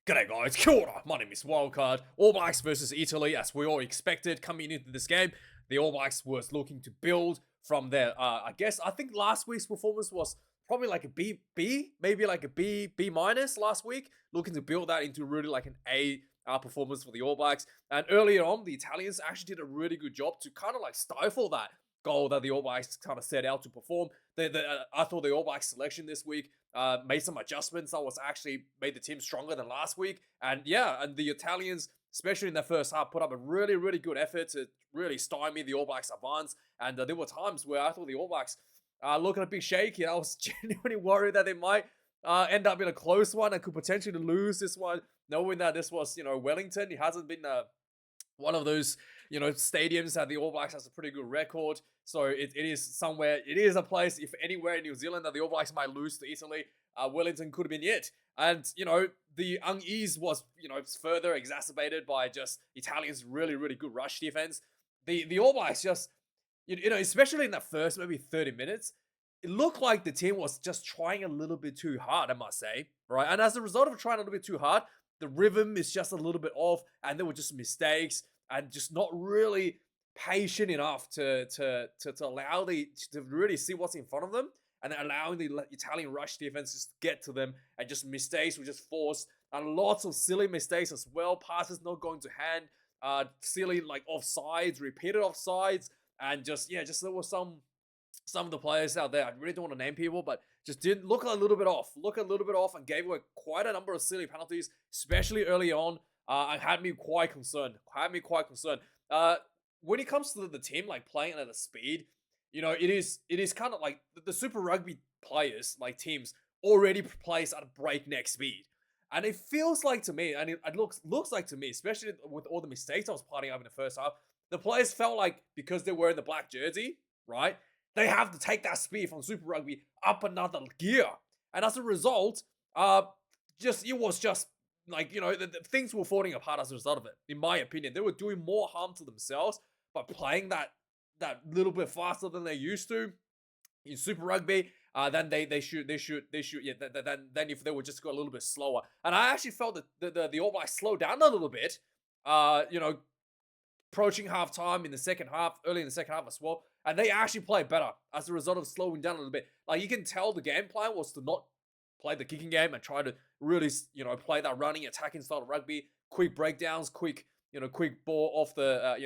G'day guys, kia ora. My name is Wildkard. All Blacks versus Italy, as we all expected coming into this game. The All Blacks was looking to build from their, I think last week's performance was probably like a B, maybe like a B minus last week. Looking to build that into really like an A performance for the All Blacks. And earlier on, the Italians actually did a really good job to kind of like stifle that goal that the All Blacks kind of set out to perform. I thought the All Blacks selection this week made some adjustments that was actually made the team stronger than last week. And yeah, and the Italians, especially in their first half, put up a really, really good effort to really stymie the All Blacks advance. And there were times where I thought the All Blacks looking a bit shaky. I was genuinely worried that they might end up in a close one and could potentially lose this one, knowing that this was, Wellington. It hasn't been one of those, stadiums that the All Blacks has a pretty good record. So it is a place, if anywhere in New Zealand, that the All Blacks might lose to Italy. Wellington could have been it. And, the unease was, further exacerbated by just Italians' really, really good rush defense. The All Blacks just, especially in that first maybe 30 minutes, it looked like the team was just trying a little bit too hard, I must say, right? And as a result of trying a little bit too hard, the rhythm is just a little bit off, and there were just mistakes and just not really patient enough to allow to really see what's in front of them, and then allowing the Italian rush defense just to get to them, and just mistakes were just forced, and lots of silly mistakes as well. Passes not going to hand, silly like offsides, repeated offsides, and just there was some of the players out there, I really don't want to name people, but just didn't look a little bit off, and gave away quite a number of silly penalties, especially early on. And had me quite concerned. When it comes to the team like playing at a speed, it is kind of like the Super Rugby players, like teams, already plays at a breakneck speed. And it feels like to me, and it looks like to me, especially with all the mistakes I was piling up in the first half, the players felt like because they're wearing the black jersey, right, they have to take that speed from Super Rugby up another gear. And as a result, it was just like, things were falling apart as a result of it. In my opinion, they were doing more harm to themselves by playing that little bit faster than they used to in Super Rugby. Then they should then if they would just go a little bit slower. And I actually felt that the All Blacks slowed down a little bit. Approaching half time in the second half, early in the second half as well. And they actually played better as a result of slowing down a little bit. Like, you can tell the game plan was to not play the kicking game and try to really, play that running, attacking style of rugby, quick breakdowns, quick ball off the,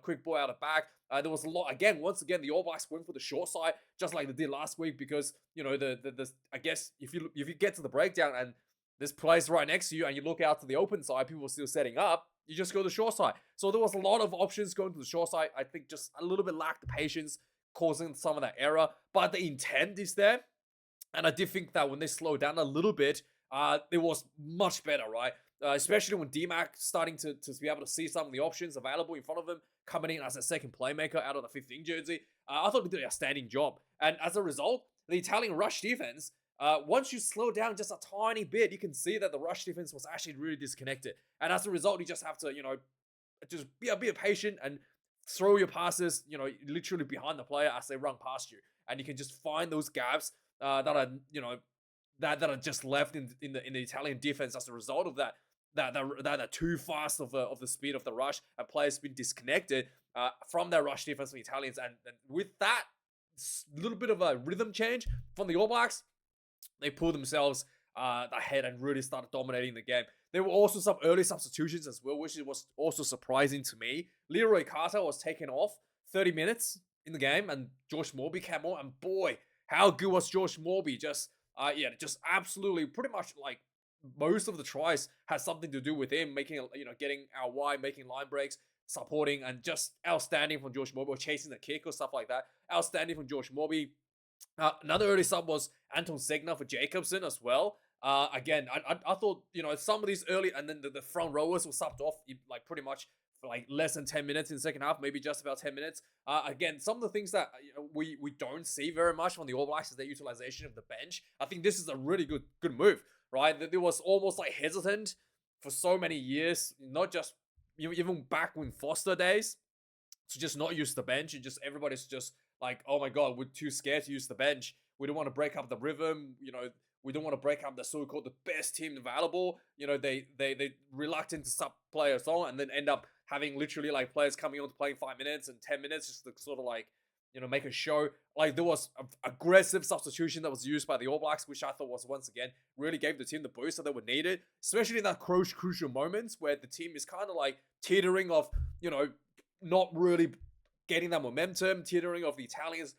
quick ball out of back. There was a lot, once again, the All Blacks went for the short side, just like they did last week, because, I guess if you get to the breakdown and this place right next to you and you look out to the open side, people are still setting up, you just go to the short side. So there was a lot of options going to the short side. I think just a little bit lacked the patience, causing some of that error. But the intent is there. And I did think that when they slowed down a little bit, it was much better, right? Especially when DMAC starting to be able to see some of the options available in front of him, coming in as a second playmaker out of the 15 jersey. I thought he did an outstanding job. And as a result, the Italian rush defense, once you slow down just a tiny bit, you can see that the rush defense was actually really disconnected. And as a result, you just have to, just be a bit patient and throw your passes, literally behind the player as they run past you. And you can just find those gaps that are, that are just left in the Italian defense as a result of that are too fast of the speed of the rush, and players been disconnected from their rush defense from the Italians. And with that little bit of a rhythm change from the All Blacks, they pulled themselves ahead and really started dominating the game. There were also some early substitutions as well, which was also surprising to me. Leroy Carter was taken off 30 minutes in the game, and Josh Morby came on, and boy, how good was Josh Morby? Just absolutely, pretty much like most of the tries had something to do with him making, getting out wide, making line breaks, supporting, and just outstanding from Josh Morby, or chasing the kick or stuff like that. Outstanding from Josh Morby. Another early sub was Anton Segner for Jacobson as well. Again, I thought, some of these early, and then the front rowers were subbed off like pretty much for like less than 10 minutes in the second half, maybe just about 10 minutes. Again, some of the things that we don't see very much from the All Blacks is their utilization of the bench. I think this is a really good move, right? There was almost like hesitant for so many years, not just even back when Foster days, to just not use the bench, and just everybody's just like, oh my god, we're too scared to use the bench. we don't want to break up the rhythm. We don't want to break up the so-called the best team available. They reluctant to sub players on and then end up having literally like players coming on to playing 5 minutes and 10 minutes just to sort of like make a show. Like there was aggressive substitution that was used by the All Blacks, which I thought was once again really gave the team the boost that they were needed, especially in that crucial moments where the team is kind of like teetering of not really getting that momentum, teetering of the Italians,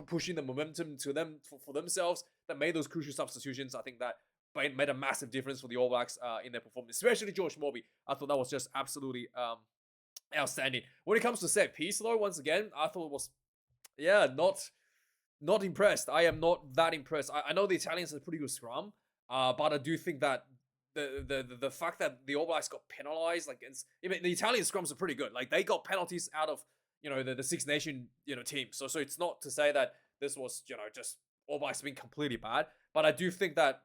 pushing the momentum to them for themselves. That made those crucial substitutions. I think that made a massive difference for the All Blacks in their performance, especially George Morby. I thought that was just absolutely outstanding. When it comes to set piece, though, once again, I thought it was not impressed. I am not that impressed. I know the Italians are pretty good scrum, but I do think that the fact that the All Blacks got penalized against, the Italian scrums are pretty good. Like they got penalties out of the Six Nation team. So it's not to say that this was just All Blacks being completely bad, but I do think that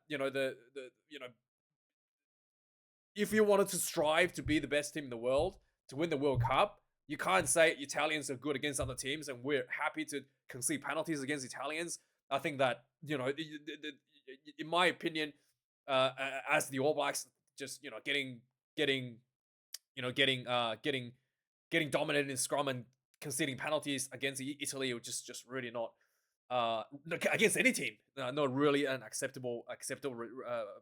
if you wanted to strive to be the best team in the world to win the World Cup, you can't say Italians are good against other teams and we're happy to concede penalties against Italians. I think that in my opinion, as the All Blacks just getting dominated in scrum and conceding penalties against Italy, which is just really not against any team, not really an acceptable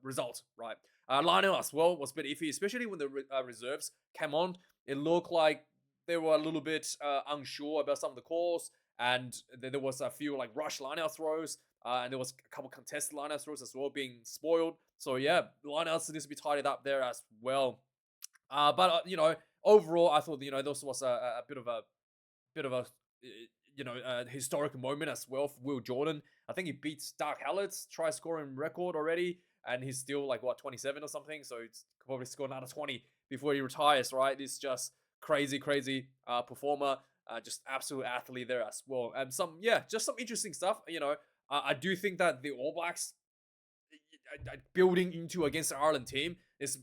result, right? Lionel as well was a bit iffy, especially when the reserves came on. It looked like they were a little bit unsure about some of the calls, and there was a few like rush lineout throws, and there was a couple contested lineout throws as well being spoiled. So yeah, lineouts needs to be tidied up there as well. But overall, I thought this was a bit of a historic moment as well for Will Jordan. I think he beats Dark Hallett's try scoring record already, and he's still like 27 or something. So he's probably score another 20 before he retires, right? This just crazy performer, just absolute athlete there as well. And just some interesting stuff. I do think that the All Blacks building into against the Ireland team it's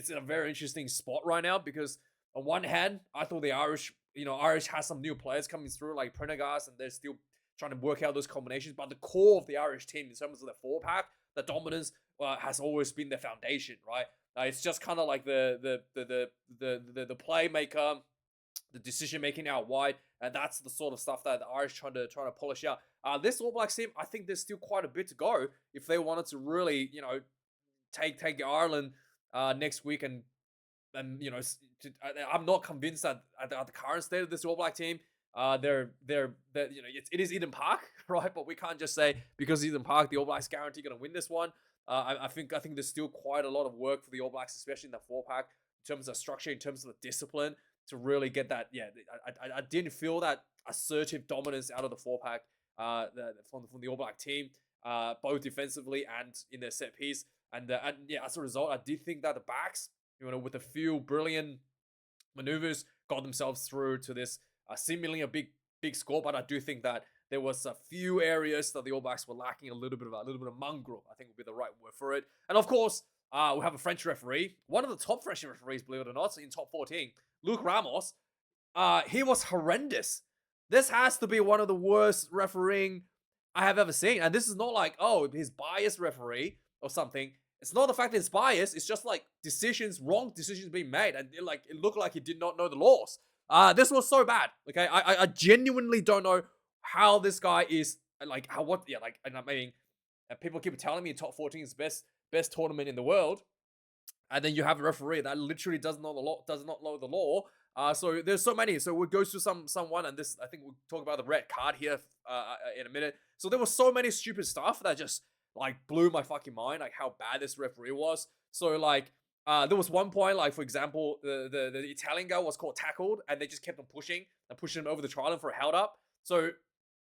in a very interesting spot right now, because on one hand, I thought the Irish has some new players coming through like Prendergast, and they're still trying to work out those combinations. But the core of the Irish team, in terms of the 4-pack, the dominance has always been their foundation, right? It's just kind of like the playmaker, the decision making out wide, and that's the sort of stuff that the Irish trying to polish out. This All Blacks team, I think there's still quite a bit to go if they wanted to really take Ireland next week and I'm not convinced that at the current state of this All Black team, it is Eden Park, right? But we can't just say because Eden Park, the All Blacks guarantee going to win this one. I think there's still quite a lot of work for the All Blacks, especially in the 4-pack, in terms of structure, in terms of the discipline, to really get that. Yeah, I didn't feel that assertive dominance out of the 4-pack from the All Black team, both defensively and in their set piece. And as a result, I did think that the backs, with a few brilliant maneuvers, got themselves through to this seemingly a big score. But I do think that there was a few areas that the All Blacks were lacking a little bit of mongrel, I think would be the right word for it. And of course, we have a French referee, one of the top French referees, believe it or not, in top 14, Luc Ramos. He was horrendous. This has to be one of the worst refereeing I have ever seen. And this is not like, his biased referee or something. It's not the fact that it's biased. It's just like wrong decisions being made. And it looked like he did not know the laws. This was so bad. Okay, I genuinely don't know how this guy is people keep telling me top 14 is best tournament in the world, and then you have a referee that literally does not know the law. So there's so many. So we'll go through someone, and this I think we'll talk about the red card here in a minute. So there was so many stupid stuff that just blew my fucking mind, how bad this referee was. So there was one point, for example, the Italian guy was caught tackled, and they just kept on pushing him over the try line for a held up. So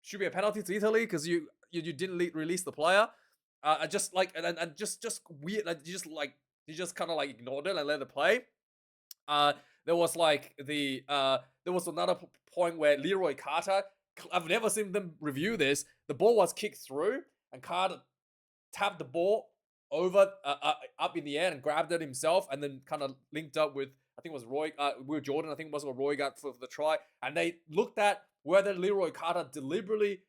should be a penalty to Italy because you didn't release the player. Just weird. You just kind of ignored it and let it play. There was there was another point where Leroy Carter, I've never seen them review this. The ball was kicked through, and Carter tapped the ball over up in the air and grabbed it himself, and then kind of linked up with, I think it was Will Jordan. I think it was what Roy got for the try, and they looked at whether Leroy Carter deliberately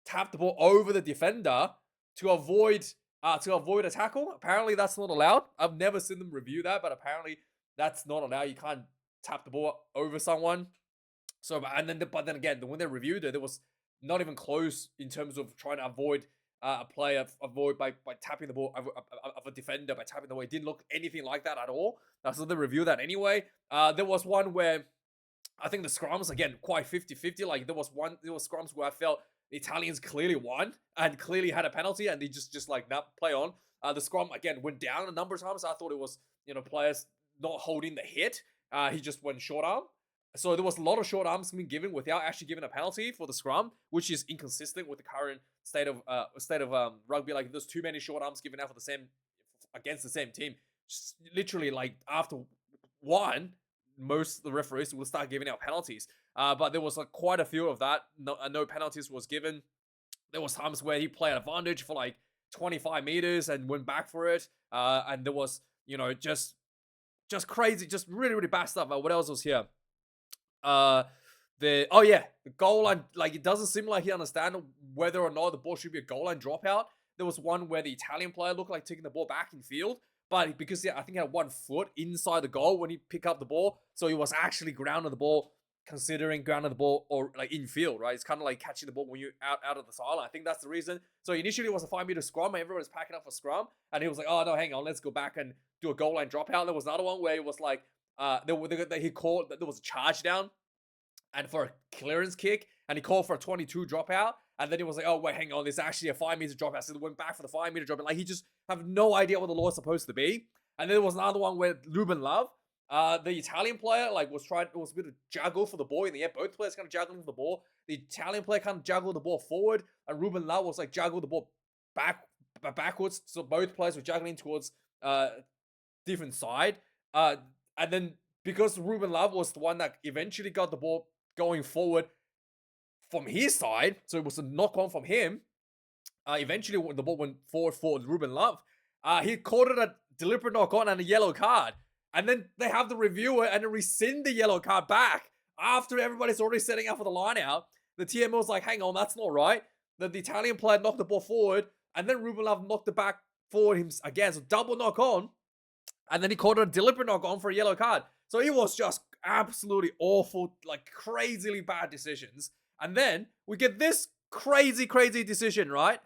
tap the ball over the defender to avoid a tackle. Apparently, that's not allowed. I've never seen them review that, but apparently that's not allowed. You can't tap the ball over someone. So, but then again, when they reviewed it, it was not even close in terms of trying to avoid a player, avoid by tapping the ball of a defender by tapping the ball. It didn't look anything like that at all. So they reviewed that anyway. There was one where I think the scrums, again, quite 50-50. Like, there was scrums where I felt the Italians clearly won and clearly had a penalty, and they just like, nah, play on. The scrum, again, went down a number of times. I thought it was, players not holding the hit. He just went short arm. So there was a lot of short arms being given without actually giving a penalty for the scrum, which is inconsistent with the current state of rugby. Like, there's too many short arms given out against the same team. Just literally, like, after one, most of the referees will start giving out penalties. But there was quite a few of that. No penalties was given. There was times where he played advantage for like 25 meters and went back for it. And there was, just crazy, just really, really bad stuff. What else was here? The goal line. Like, it doesn't seem like he understands whether or not the ball should be a goal line dropout. There was one where the Italian player looked like taking the ball back in field, but because I think he had 1 foot inside the goal when he picked up the ball, so he was actually grounding the ball, considering grounding the ball or like in field, right? It's kind of like catching the ball when you're out of the sideline. I think that's the reason. So initially it was a 5-meter scrum, and everyone was packing up for scrum, and he was like, "Oh no, hang on, let's go back and do a goal line dropout." There was another one where it was like, he called that there was a charge down and for a clearance kick, and he called for a 22 dropout, and then he was like, "Oh wait, hang on, there's actually a 5-meter dropout." So they went back for the 5-meter dropout. Like, he just have no idea what the law is supposed to be. And then there was another one where Ruben Love, the Italian player, like, was a bit of juggle for the ball in the air. Both players kind of juggling for the ball. The Italian player kind of juggled the ball forward, and Ruben Love was like juggle the ball backwards. So both players were juggling towards different side. And then because Ruben Love was the one that eventually got the ball going forward from his side, so it was a knock on from him. Eventually, when the ball went forward for Ruben Love, he called it a deliberate knock on and a yellow card. And then they have the reviewer and rescind the yellow card back after everybody's already setting up for the line out. The TMO was like, "Hang on, that's not right." The Italian player knocked the ball forward, and then Ruben Love knocked it back forward him again. So double knock on, and then he called it a deliberate knock on for a yellow card. So it was just absolutely awful, like crazily bad decisions. And then we get this crazy decision, right?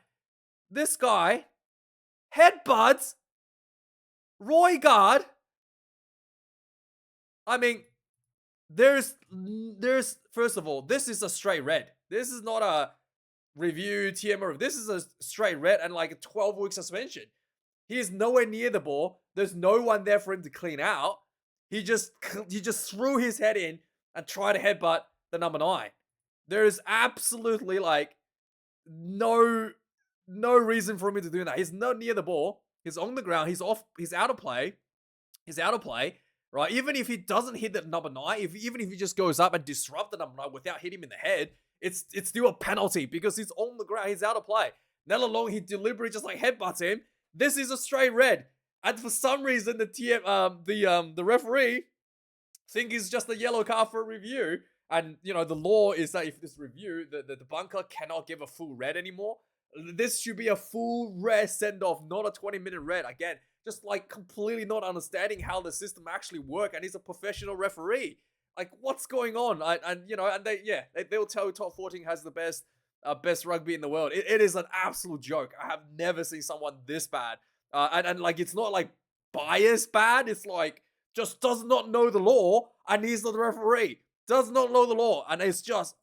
This guy headbutts Wildkard. I mean, there's first of all, this is a straight red. This is not a review TMO. This is a straight red and like a 12-week suspension. He is nowhere near the ball. There's no one there for him to clean out. He just threw his head in and tried to headbutt the number 9. There is absolutely like no reason for him to do that. He's not near the ball. He's on the ground. He's off. He's out of play. Right? Even if he doesn't hit the number 9, even if he just goes up and disrupt the number 9 without hitting him in the head, it's still a penalty because he's on the ground. He's out of play. Let alone he deliberately just like headbutts him. This is a straight red. And for some reason, the referee think it's just a yellow card for a review. And, the law is that if this review, the bunker cannot give a full red anymore. This should be a full red send-off, not a 20-minute red. Again, just like completely not understanding how the system actually works. And he's a professional referee. Like, what's going on? They'll tell Top 14 has the best rugby in the world. It is an absolute joke. I have never seen someone this bad. And like, it's not like bias bad. It's like just does not know the law, and he's the referee. Does not know the law, and it's just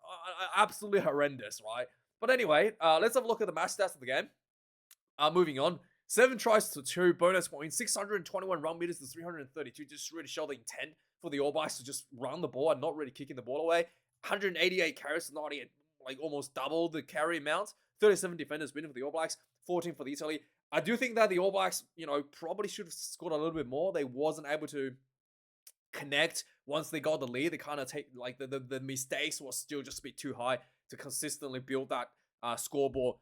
absolutely horrendous, right? But anyway, let's have a look at the match stats of the game. Moving on. 7 tries to 2, bonus points, 621 run meters to 332. Just really show the intent for the All Blacks to just run the ball and not really kicking the ball away. 188 carries to 98, like almost double the carry amount. 37 defenders winning for the All Blacks, 14 for the Italy. I do think that the All Blacks, probably should have scored a little bit more. They wasn't able to connect once they got the lead. They kind of take, like, the mistakes was still just a bit too high to consistently build that scoreboard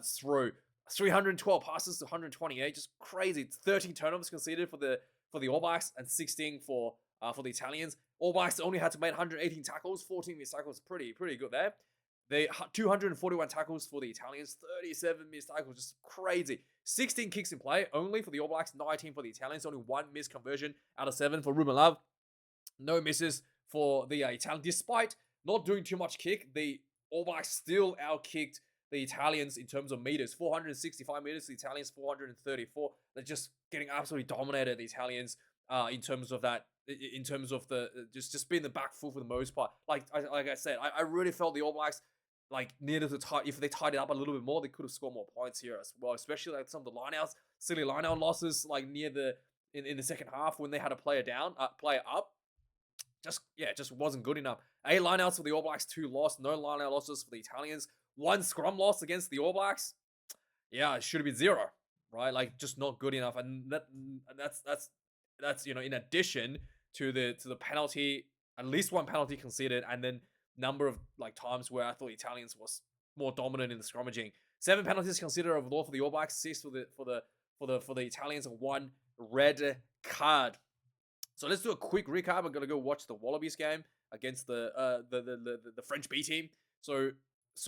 through. 312 passes to 128, just crazy. 13 turnovers conceded for the All Blacks and 16 for the Italians. All Blacks only had to make 118 tackles, 14 missed tackles, pretty good there. They 241 tackles for the Italians, 37 missed tackles, just crazy. 16 kicks in play only for the All Blacks, 19 for the Italians, only 1 missed conversion out of 7 for Ruben Love. No misses for the Italians. Despite not doing too much kick, the All Blacks still outkicked the Italians in terms of meters. 465 meters, the Italians 434. They're just getting absolutely dominated, the Italians, in terms of that, in terms of the just being the back foot for the most part. Like I said, I really felt the All Blacks like needed to tie. If they tied it up a little bit more, they could have scored more points here as well. Especially like some of the lineouts, silly lineout losses, like near the in the second half when they had a player down, player up. Just wasn't good enough. 8 lineouts for the All Blacks, 2 lost. No lineout losses for the Italians. 1 scrum loss against the All Blacks. Yeah, it should have been 0, right? Like just not good enough. And that's in addition to the penalty, at least 1 penalty conceded, and then number of like times where I thought the Italians was more dominant in the scrummaging. 7 penalties considered overall for the All Blacks, 6 for the Italians, and 1 red card. So let's do a quick recap. I'm gonna go watch the Wallabies game against the French B team. So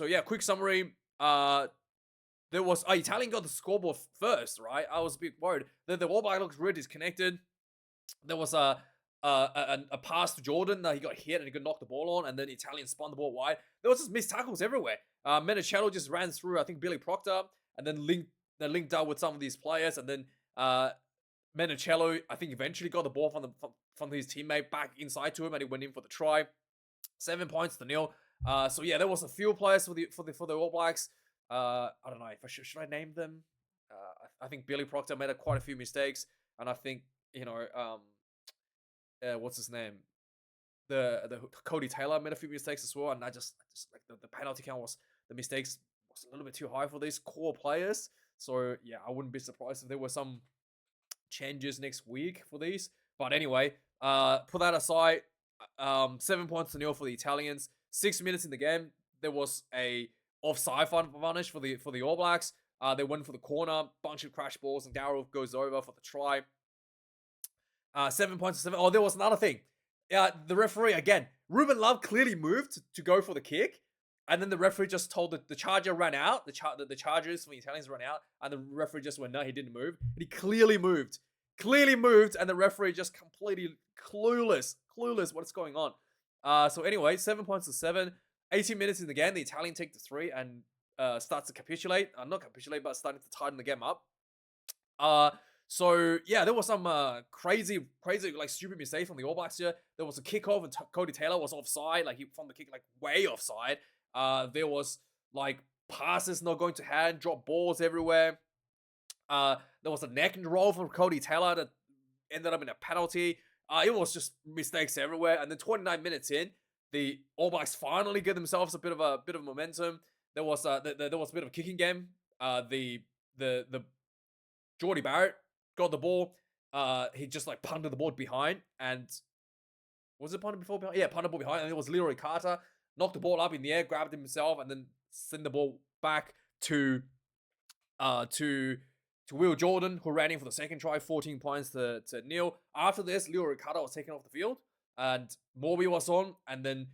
yeah, quick summary. There was Italian got the scoreboard first, right? I was a bit worried. The All Black looks really disconnected. There was a pass to Jordan that he got hit and he could knock the ball on, and then Italian spun the ball wide. There was just missed tackles everywhere. Menicello just ran through, I think, Billy Proctor, and then linked up with some of these players, and then Menicello, I think, eventually got the ball from his teammate back inside to him, and he went in for the try. 7 points to 0. So yeah, there was a few players for the All Blacks. I don't know if should I name them. I think Billy Proctor made quite a few mistakes, and I think what's his name? The Cody Taylor made a few mistakes as well, and I just like the penalty count the mistakes was a little bit too high for these core players. So yeah, I wouldn't be surprised if there were some changes next week for these. But anyway, put that aside. 7 points to 0 for the Italians. 6 minutes in the game, there was a offside vanish for the All Blacks. They went for the corner, bunch of crash balls, and Darryl goes over for the try. 7 points to 7. Oh, there was another thing. The referee again. Ruben Love clearly moved to go for the kick, and then the referee just told the charger ran out. The chargers from the Italians ran out, and the referee just went, no, he didn't move. And he clearly moved, and the referee just completely clueless what's going on. So anyway, 7 points to 7. 18 minutes in the game, the Italian take the 3 and starts to capitulate. Not capitulate, but starting to tighten the game up. So yeah, there was some crazy like stupid mistakes from the All Blacks here. There was a kickoff and Cody Taylor was offside, like he from the kick like way offside. There was like passes not going to hand, drop balls everywhere. There was a neck and roll from Cody Taylor that ended up in a penalty. It was just mistakes everywhere. And then 29 minutes in, the All Blacks finally get themselves a bit of momentum. There was a bit of a kicking game. The Jordy Barrett got the ball. He just like punted the ball behind, and was it punted before behind? Yeah, punted the ball behind, and it was Leroy Carter knocked the ball up in the air, grabbed himself, and then sent the ball back to Will Jordan, who ran in for the second try. 14 points to 0. After this, Leroy Carter was taken off the field, and Morby was on, and then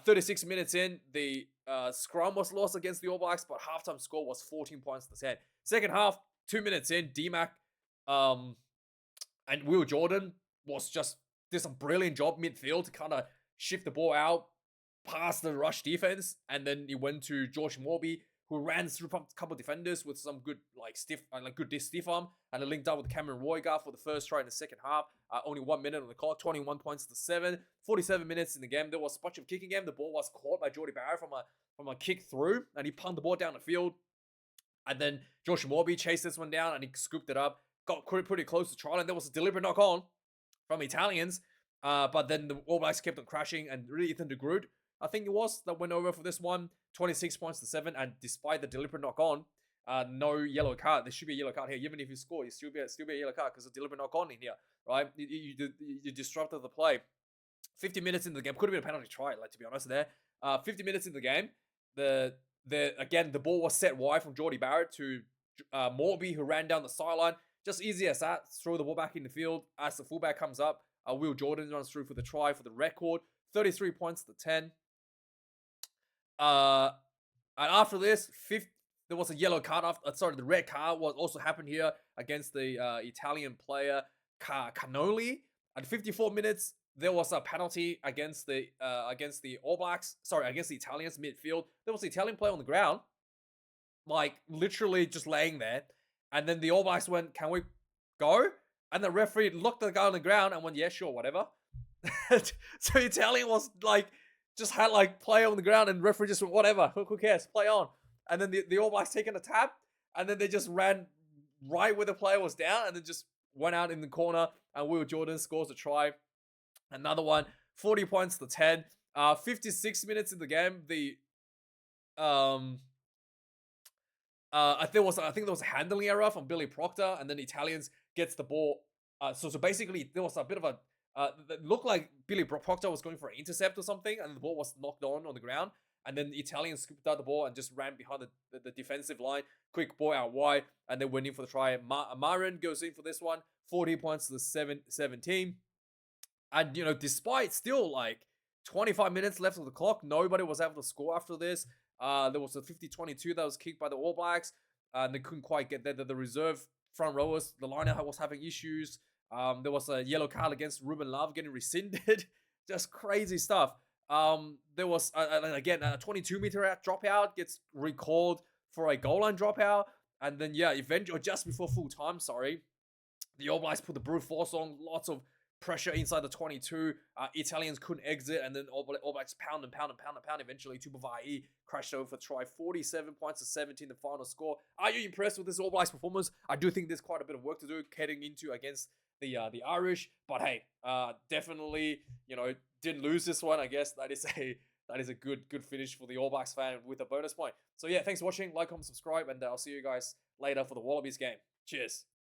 36 minutes in, the scrum was lost against the All Blacks, but halftime score was 14 points to 10. Second half, 2 minutes in, D-Mac and Will Jordan did some brilliant job midfield to kind of shift the ball out past the rush defense, and then he went to George Morby, who ran through a couple of defenders with some good stiff arm, and then linked up with Cameron Roygar for the first try in the second half. Only 1 minute on the clock, 21 points to 7. 47 minutes in the game. There was a bunch of kicking game. The ball was caught by Jordy Barrett from a kick through, and he punted the ball down the field. And then Josh Morby chased this one down, and he scooped it up. Got pretty close to trial, and there was a deliberate knock on from Italians. But then the All Blacks kept on crashing, and really Ethan de Groot, I think it was, that went over for this one. 26 points to 7, and despite the deliberate knock on, no yellow card. There should be a yellow card here. Even if you score, you still be a yellow card because of deliberate knock on in here, right? You disrupted the play. 50 minutes in the game, could have been a penalty try, like, to be honest there. 50 minutes in the game, again, the ball was set wide from Jordy Barrett to Morby, who ran down the sideline. Just easy as that. Throw the ball back in the field. As the fullback comes up, Will Jordan runs through for the try for the record. 33 points to 10. And after this, there was a yellow card. The red card was also happened here against the Italian player Canoli. At 54 minutes, there was a penalty against the All Blacks. Sorry, against the Italians midfield. There was the Italian player on the ground, like literally just laying there. And then the All Blacks went, "Can we go?" And the referee looked at the guy on the ground and went, "Yeah, sure, whatever." So Italian was like, just had like play on the ground, and referee just went, "Whatever, who cares, play on." And then the All Blacks taking a tap, and then they just ran right where the player was down, and then just went out in the corner, and Will Jordan scores a try. Another one, 40 points to 10. 56 minutes in the game, the I think there was a handling error from Billy Proctor, and then the Italians gets the ball. So basically there was a bit of a it looked like Billy Proctor was going for an intercept or something, and the ball was knocked on the ground. And then the Italians scooped out the ball and just ran behind the defensive line. Quick ball out wide, and then went in for the try. Marin goes in for this one. 40 points to the 17. And, despite still like 25 minutes left of the clock, nobody was able to score after this. There was a 50-22 that was kicked by the All Blacks, and they couldn't quite get there. The reserve front rowers, the line was having issues. There was a yellow card against Ruben Love getting rescinded. Just crazy stuff. There was, again, a 22-meter dropout gets recalled for a goal line dropout. And then, eventually, just before full time, the All Blacks put the brute force on. Lots of pressure inside the 22. Italians couldn't exit, and then All Blacks pound. Eventually, Tupavai crashed over for try. 47 points to 17, the final score. Are you impressed with this All Blacks performance? I do think there's quite a bit of work to do heading into against the Irish, but hey, definitely, didn't lose this one. I guess that is a good finish for the All Blacks fan with a bonus point. So yeah, thanks for watching. Like, comment, subscribe, and I'll see you guys later for the Wallabies game. Cheers.